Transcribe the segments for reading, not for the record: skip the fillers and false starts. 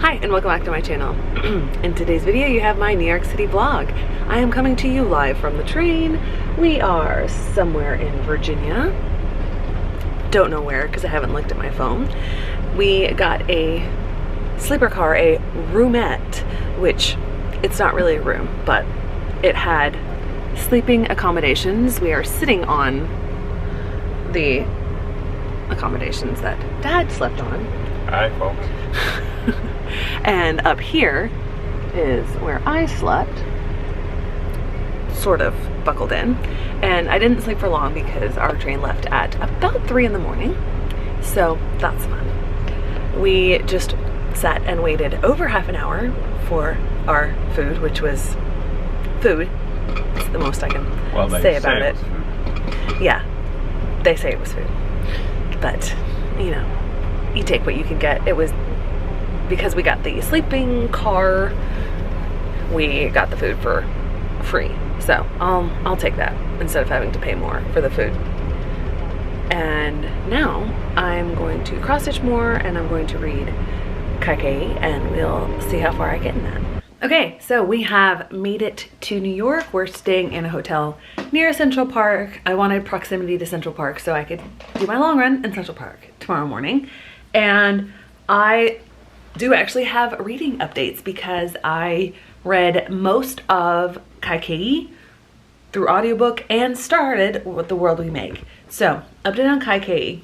Hi and welcome back to my channel. In today's video you have my New York City vlog. I am coming to you live from the train. We are somewhere in Virginia. Don't know where because I haven't looked at my phone. We got a sleeper car, a roomette, which it's not really a room, but it had sleeping accommodations. We are sitting on the accommodations that Dad slept on. Hi folks. And up here is where I slept, sort of buckled in. And I didn't sleep for long because our train left at about 3 in the morning. So that's fun. We just sat and waited over half an hour for our food, which was food. That's the most I can say about it. Yeah, they say it was food. But, you know, you take what you can get. It was because we got the sleeping car, we got the food for free. So I'll take that instead of having to pay more for the food. And now I'm going to cross stitch more and I'm going to read Kaikei and we'll see how far I get in that. Okay, so we have made it to New York. We're staying in a hotel near Central Park. I wanted proximity to Central Park so I could do my long run in Central Park tomorrow morning. And I do actually have reading updates because I read most of Kaikei through audiobook and started with The World We Make. So, update on Kaikei.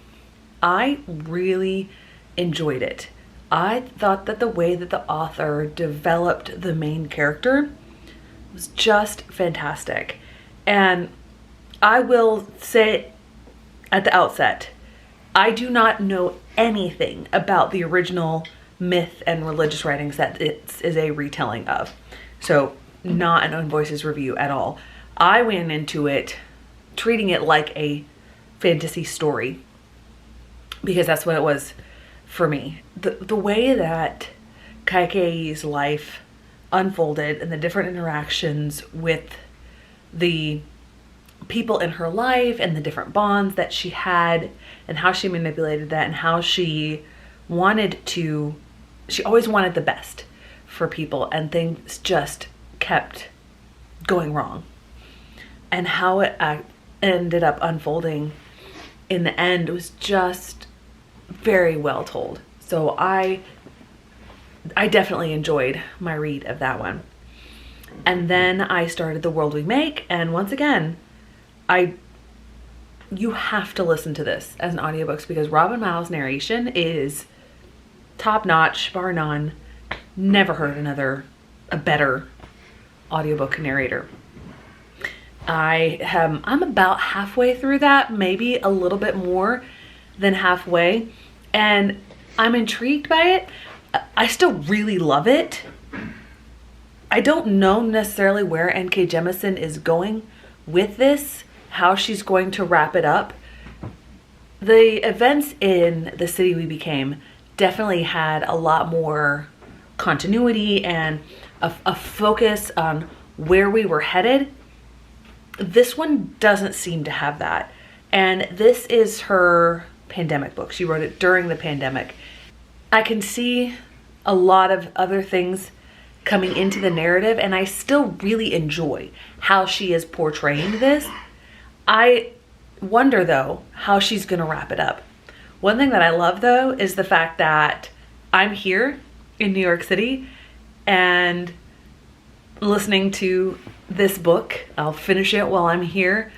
I really enjoyed it. I thought that the way that the author developed the main character was just fantastic. And I will say at the outset, I do not know anything about the original myth and religious writings that it is a retelling of. So not an Own Voices review at all. I went into it treating it like a fantasy story because that's what it was for me. The way that Kaikei's life unfolded and the different interactions with the people in her life and the different bonds that she had and how she manipulated that and how she always wanted the best for people and things just kept going wrong. And how it ended up unfolding in the end was just very well told. So I definitely enjoyed my read of that one. And then I started The World We Make, and once again, you have to listen to this as an audiobook because Robin Miles' narration is top notch, bar none. Never heard a better audiobook narrator. I'm about halfway through that, maybe a little bit more than halfway, and I'm intrigued by it. I still really love it. I don't know necessarily where N.K. Jemisin is going with this, how she's going to wrap it up. The events in The City We Became definitely had a lot more continuity and a focus on where we were headed. This one doesn't seem to have that. And this is her pandemic book. She wrote it during the pandemic. I can see a lot of other things coming into the narrative, and I still really enjoy how she is portraying this. I wonder though how she's gonna wrap it up. One thing that I love though is the fact that I'm here in New York City and listening to this book. I'll finish it while I'm here.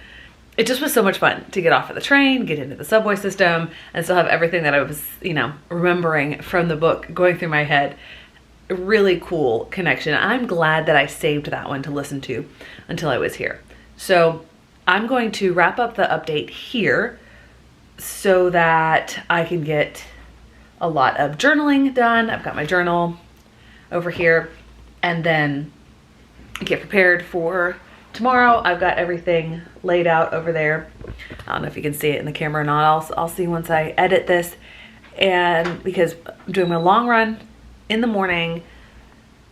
It just was so much fun to get off of the train, get into the subway system, and still have everything that I was, remembering from the book going through my head. A really cool connection. I'm glad that I saved that one to listen to until I was here. So I'm going to wrap up the update here so that I can get a lot of journaling done. I've got my journal over here, and then get prepared for tomorrow. I've got everything laid out over there. I don't know if you can see it in the camera or not. I'll see once I edit this. And because I'm doing my long run in the morning,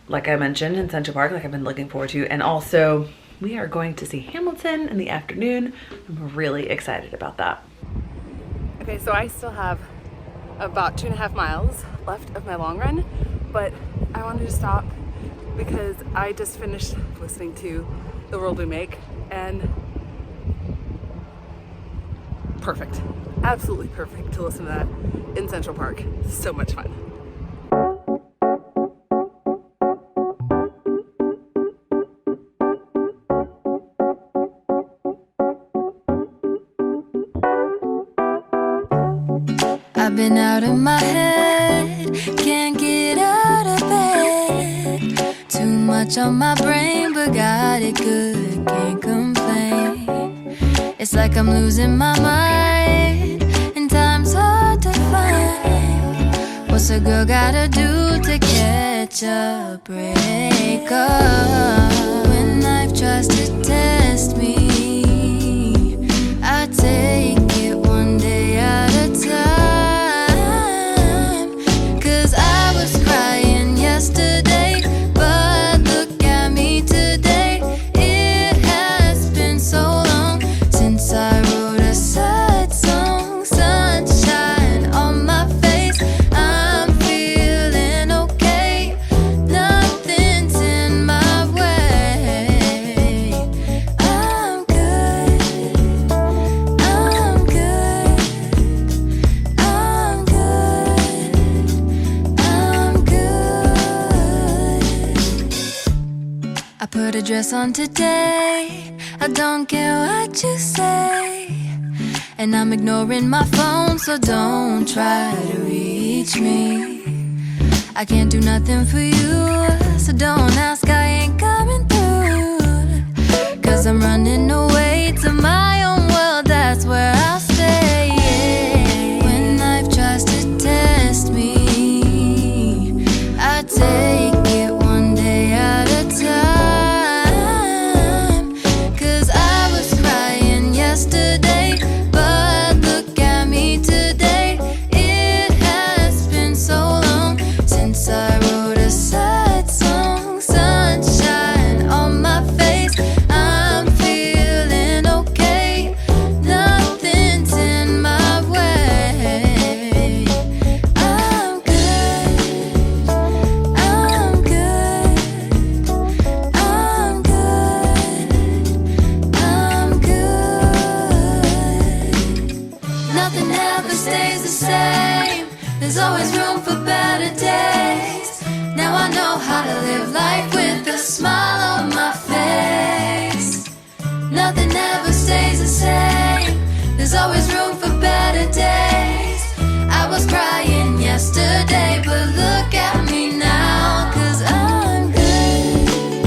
like I mentioned, in Central Park, like I've been looking forward to, and also we are going to see Hamilton in the afternoon. I'm really excited about that. Okay, so I still have about 2.5 miles left of my long run, but I wanted to stop because I just finished listening to The World We Make, and perfect. Absolutely perfect to listen to that in Central Park. So much fun. I've been out of my head, can't get out of bed. Too much on my brain, but got it good, can't complain. It's like I'm losing my mind, and time's hard to find. What's a girl gotta do to catch a break up? When life tries to test me, I take it one day at a time. Yesterday, but look at me today. It has been so long since I wrote a sad song. Sunshine on my face, I'm feeling okay. Nothing's in my way. I'm good, I'm good, I'm good, I'm good. I put a dress on today, I don't care what you say. And I'm ignoring my phone, so don't try to reach me. I can't do nothing for you, so don't ask, I ain't coming through. Cause I'm running away to my own world, that's where I'll stay. Yeah. When life tries to test me, I take it one day at a time. Yesterday, but look at me today. It has been so long since I wrote a sad song. Sunshine on my face, I'm feeling okay. Nothing's in my way. I'm good, I'm good, I'm good, I'm good. Nothing ever stays the same. There's always room for better days. Now I know how to live life with a smile on my face. Nothing ever stays the same. There's always room for better days. I was crying yesterday, but look at me now. Cause I'm good,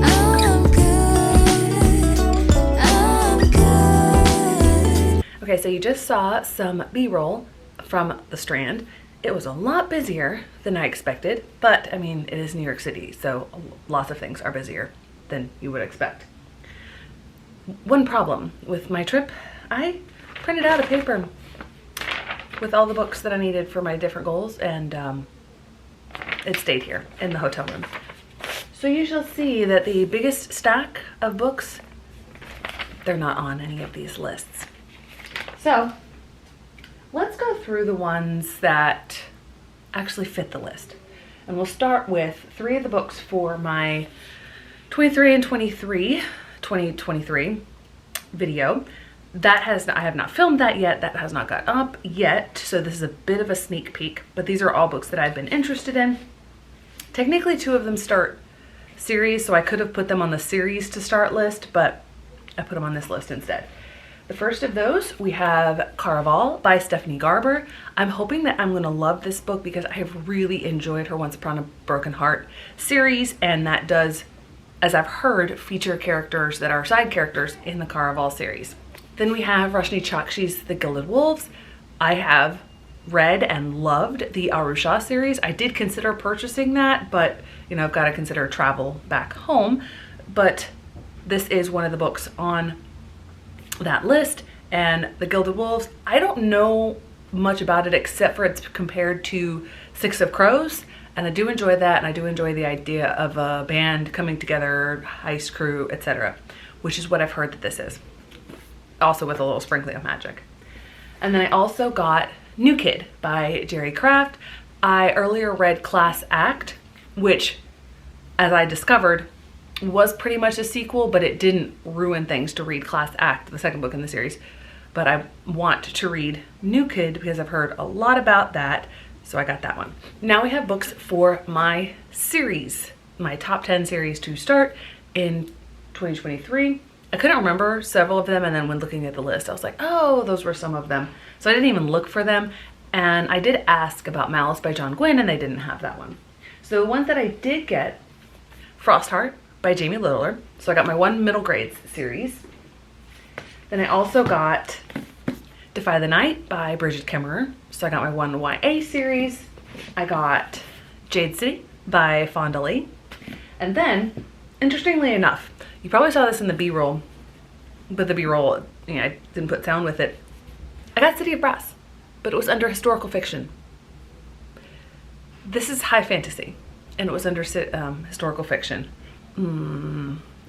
I'm good, I'm good. Okay, so you just saw some B-roll from the Strand. It was a lot busier than I expected, but I mean, it is New York City, so lots of things are busier than you would expect. One problem with my trip, I printed out a paper with all the books that I needed for my different goals, and it stayed here in the hotel room. So you shall see that the biggest stack of books, they're not on any of these lists. So let's go through the ones that actually fit the list. And we'll start with 3 of the books for my 23 and 2023 video. I have not filmed that yet. That has not got up yet. So this is a bit of a sneak peek, but these are all books that I've been interested in. Technically 2 of them start series, so I could have put them on the series to start list, but I put them on this list instead. The first of those, we have Caraval by Stephanie Garber. I'm hoping that I'm going to love this book because I have really enjoyed her Once Upon a Broken Heart series, and that does, as I've heard, feature characters that are side characters in the Caraval series. Then we have Roshni Chakshi's The Gilded Wolves. I have read and loved the Arusha series. I did consider purchasing that, but you know, I've got to consider travel back home. But this is one of the books on that list. And The Gilded Wolves, I don't know much about it except for it's compared to Six of Crows, and I do enjoy that, and I do enjoy the idea of a band coming together, heist crew, etc., which is what I've heard that this is, also with a little sprinkling of magic. And then I also got New Kid by Jerry Craft. I earlier read Class Act, which, as I discovered, was pretty much a sequel, but it didn't ruin things to read Class Act, the second book in the series. But I want to read New Kid because I've heard a lot about that, so I got that one. Now we have books for my series, my top 10 series to start in 2023. I couldn't remember several of them, and then when looking at the list, I was like, oh, those were some of them. So I didn't even look for them, and I did ask about Malice by John Gwynne, and they didn't have that one. So the ones that I did get, Frostheart by Jamie Littler. So I got my one middle grades series. Then I also got Defy the Night by Bridget Kemmerer. So I got my one YA series. I got Jade City by Fonda Lee. And then, interestingly enough, you probably saw this in the B-roll, but the B-roll, you know, I didn't put sound with it. I got City of Brass, but it was under historical fiction. This is high fantasy, and it was under historical fiction.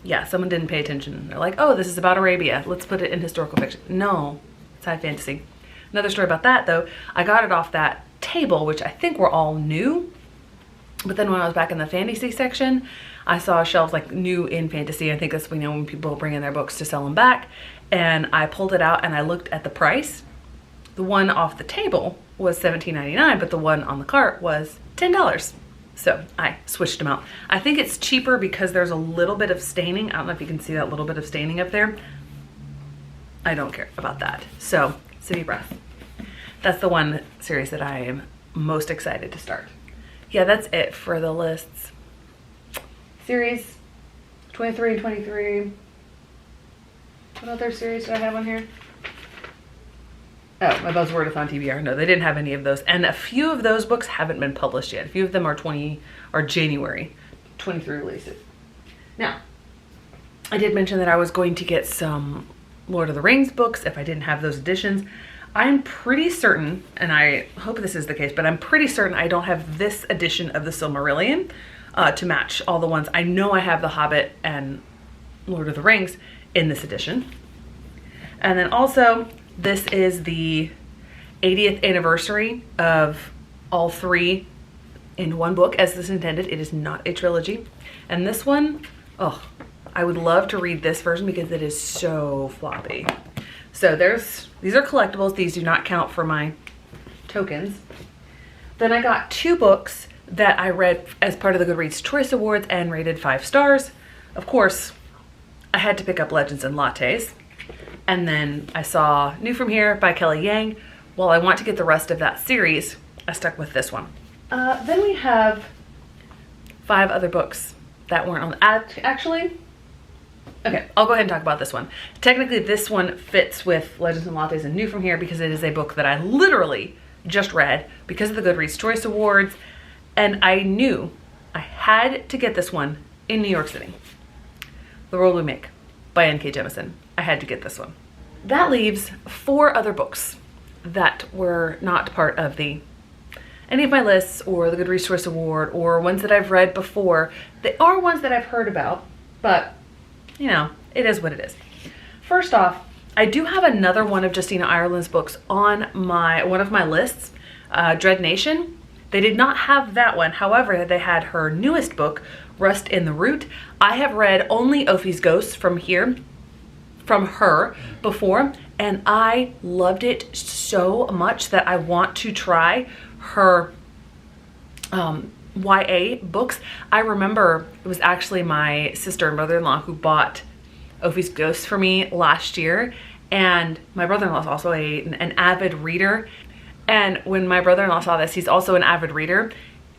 Yeah, someone didn't pay attention. They're like, oh, this is about Arabia. Let's put it in historical fiction. No, it's high fantasy. Another story about that, though, I got it off that table, which I think were all new. But then when I was back in the fantasy section, I saw shelves like new in fantasy. I think that's, you know, when people bring in their books to sell them back. And I pulled it out and I looked at the price. The one off the table was $17.99, but the one on the cart was $10. So I switched them out. I think it's cheaper because there's a little bit of staining. I don't know if you can see that little bit of staining up there. I don't care about that. So City of Brass. That's the one series that I am most excited to start. Yeah, that's it for the lists. Series 23 and 23. What other series do I have on here? Oh, my Buzzwordathon TBR. No, they didn't have any of those. And a few of those books haven't been published yet. A few of them are January 23 releases. Now, I did mention that I was going to get some Lord of the Rings books if I didn't have those editions. I'm pretty certain, and I hope this is the case, but I'm pretty certain I don't have this edition of the Silmarillion to match all the ones. I know I have The Hobbit and Lord of the Rings in this edition. And then also, this is the 80th anniversary of all three in one book as this intended. It is not a trilogy. And this one, oh, I would love to read this version because it is so floppy. So these are collectibles. These do not count for my tokens. Then I got two books that I read as part of the Goodreads Choice Awards and rated 5 stars. Of course, I had to pick up Legends and Lattes. And then I saw New From Here by Kelly Yang. While I want to get the rest of that series, I stuck with this one. Then we have 5 other books that weren't on. Actually, okay, I'll go ahead and talk about this one. Technically, this one fits with Legends and Lattes and New From Here because it is a book that I literally just read because of the Goodreads Choice Awards. And I knew I had to get this one in New York City. The World We Make by N.K. Jemisin. I had to get this one. That leaves 4 other books that were not part of any of my lists or the Goodreads Choice Award or ones that I've read before. They are ones that I've heard about, but you know, it is what it is. First off, I do have another one of Justina Ireland's books on one of my lists, Dread Nation. They did not have that one. However, they had her newest book, Rust in the Root. I have read only Ophi's Ghosts from her before, and I loved it so much that I want to try her YA books. I remember it was actually my sister and brother-in-law who bought Ophi's Ghosts for me last year, and my brother-in-law is also an avid reader. And when my brother-in-law saw this, he's also an avid reader.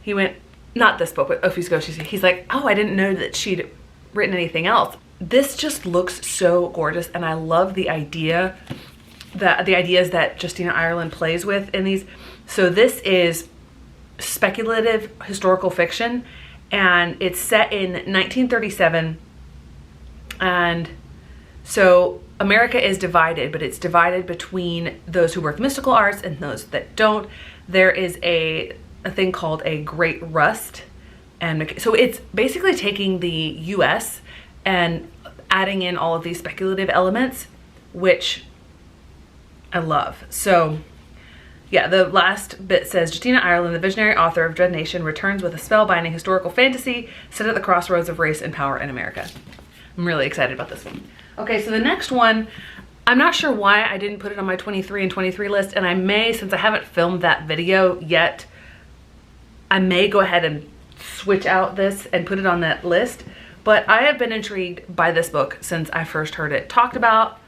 He went, not this book, but Ophi's Ghosts. He's like, oh, I didn't know that she'd written anything else. This just looks so gorgeous, and I love the ideas that Justina Ireland plays with in these. So this is speculative historical fiction, and it's set in 1937, and so America is divided, but it's divided between those who work mystical arts and those that don't. There is a thing called a Great Rust, and so it's basically taking the US and adding in all of these speculative elements, which I love. So Yeah, the last bit says, Justina Ireland, the visionary author of Dread Nation, returns with a spellbinding historical fantasy set at the crossroads of race and power in America. I'm really excited about this one. Okay, so the next one, I'm not sure why I didn't put it on my 23 and 23 list, and I may, since I haven't filmed that video yet, I may go ahead and switch out this and put it on that list. But I have been intrigued by this book since I first heard it talked about.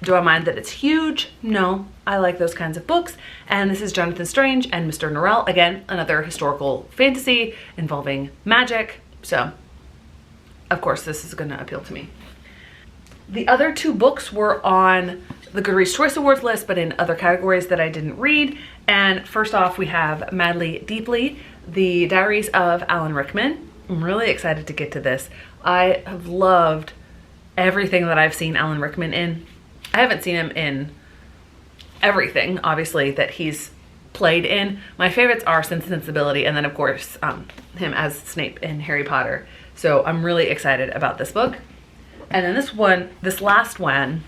Do I mind that it's huge? No, I like those kinds of books. And this is Jonathan Strange and Mr. Norrell. Again, another historical fantasy involving magic. So, of course, this is gonna appeal to me. The other two books were on the Goodreads Choice Awards list, but in other categories that I didn't read. And first off, we have Madly Deeply, The Diaries of Alan Rickman. I'm really excited to get to this. I have loved everything that I've seen Alan Rickman in. I haven't seen him in everything, obviously, that he's played in. My favorites are Sense and Sensibility, and then of course, him as Snape in Harry Potter. So I'm really excited about this book. And then this last one,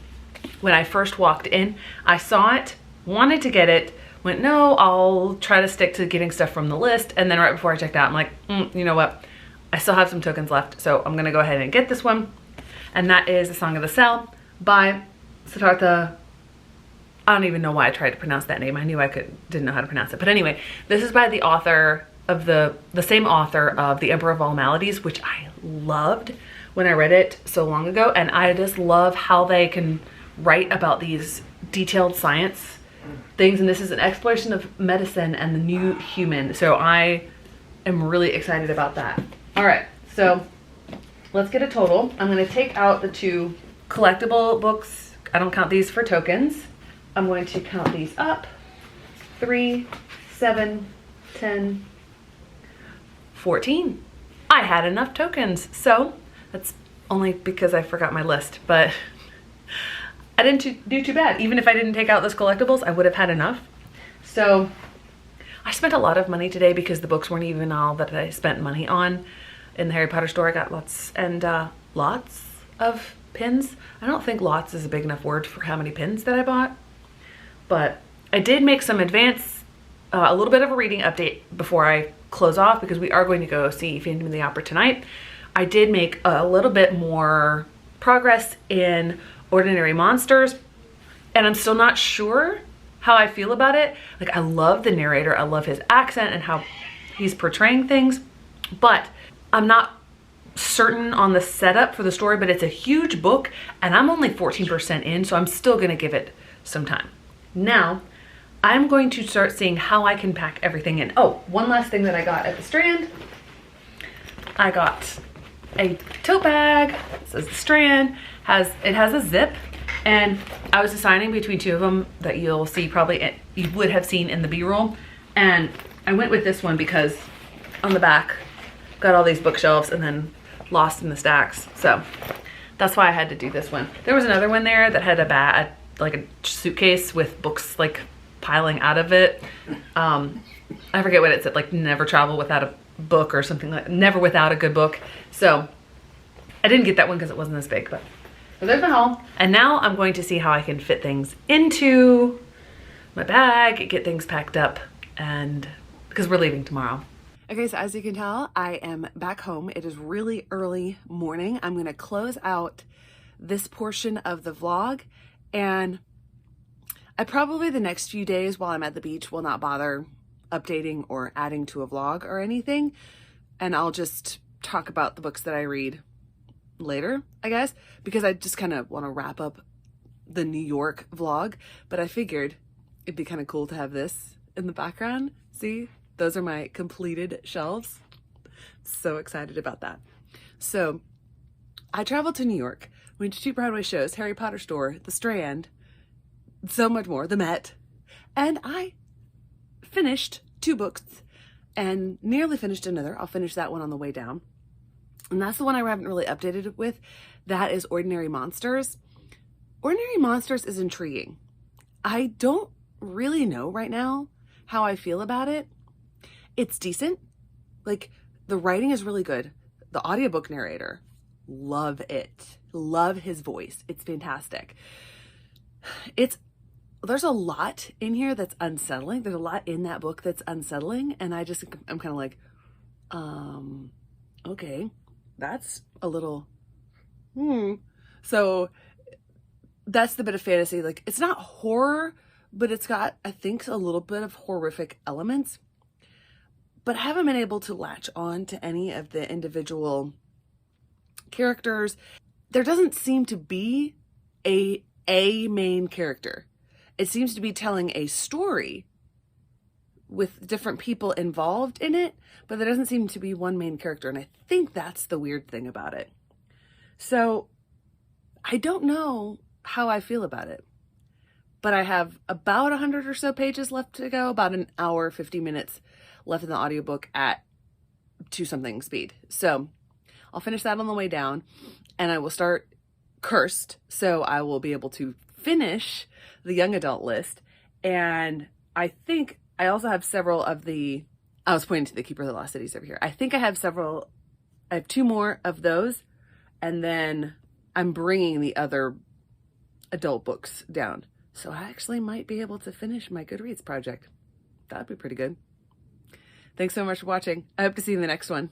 when I first walked in, I saw it, wanted to get it, went, no, I'll try to stick to getting stuff from the list. And then right before I checked out, I'm like, you know what? I still have some tokens left, so I'm gonna go ahead and get this one. And that is The Song of the Cell by Siddhartha. I don't even know why I tried to pronounce that name. I knew didn't know how to pronounce it. But anyway, this is by the author of the same author of The Emperor of All Maladies, which I loved when I read it so long ago. And I just love how they can write about these detailed science things. And this is an exploration of medicine and the new human. So I am really excited about that. All right, so let's get a total. I'm gonna take out the two collectible books. I don't count these for tokens. I'm going to count these up. 3, 7, 10, 14. I had enough tokens, so that's only because I forgot my list, but I didn't do too bad. Even if I didn't take out those collectibles, I would have had enough. So I spent a lot of money today because the books weren't even all that I spent money on. In the Harry Potter store, I got lots of pins. I don't think lots is a big enough word for how many pins that I bought, but I did make some a little bit of a reading update before I close off, because we are going to go see Phantom of the Opera tonight. I did make a little bit more progress in Ordinary Monsters, and I'm still not sure how I feel about it. Like, I love the narrator, I love his accent and how he's portraying things, but I'm not certain on the setup for the story. But it's a huge book and I'm only 14% in, so I'm still gonna give it some time. Now, I'm going to start seeing how I can pack everything in. Oh, one last thing that I got at the Strand. I got a tote bag. It says the Strand. It has a zip, and I was deciding between two of them that you'll see probably, you would have seen in the B-roll. And I went with this one because on the back, got all these bookshelves and then lost in the stacks. So that's why I had to do this one. There was another one there that had a bag, like a suitcase with books like piling out of it. I forget what it said, like never travel without a book or something, like never without a good book. So I didn't get that one because it wasn't as big, but so there's my haul. And now I'm going to see how I can fit things into my bag, get things packed up, and because we're leaving tomorrow. Okay, so as you can tell, I am back home. It is really early morning. I'm gonna close out this portion of the vlog, and I probably the next few days while I'm at the beach will not bother updating or adding to a vlog or anything. And I'll just talk about the books that I read later, I guess, because I just kind of want to wrap up the New York vlog. But I figured it'd be kind of cool to have this in the background. See, those are my completed shelves. So excited about that. So I traveled to New York, went to 2 Broadway shows, Harry Potter store, the Strand, so much more, the Met, and I finished 2 books and nearly finished another. I'll finish that one on the way down. And that's the one I haven't really updated it with. That is Ordinary Monsters. Ordinary Monsters is intriguing. I don't really know right now how I feel about it. It's decent. Like, the writing is really good. The audiobook narrator, love it. Love his voice. It's fantastic. It's there's a lot in here that's unsettling. There's a lot in that book that's unsettling. And I'm kind of like, okay, that's a little, So that's the bit of fantasy. Like, it's not horror, but it's got, I think, a little bit of horrific elements. But I haven't been able to latch on to any of the individual characters. There doesn't seem to be a main character. It seems to be telling a story with different people involved in it, but there doesn't seem to be one main character. And I think that's the weird thing about it. So I don't know how I feel about it, but I have about 100 or so pages left to go, about an hour, 50 minutes left in the audiobook at 2-something speed. So I'll finish that on the way down, and I will start Cursed, so I will be able to finish the young adult list. And I think I also have several of the, I was pointing to the Keeper of the Lost Cities over here. I think I have 2 more of those, and then I'm bringing the other adult books down. So I actually might be able to finish my Goodreads project. That'd be pretty good. Thanks so much for watching. I hope to see you in the next one.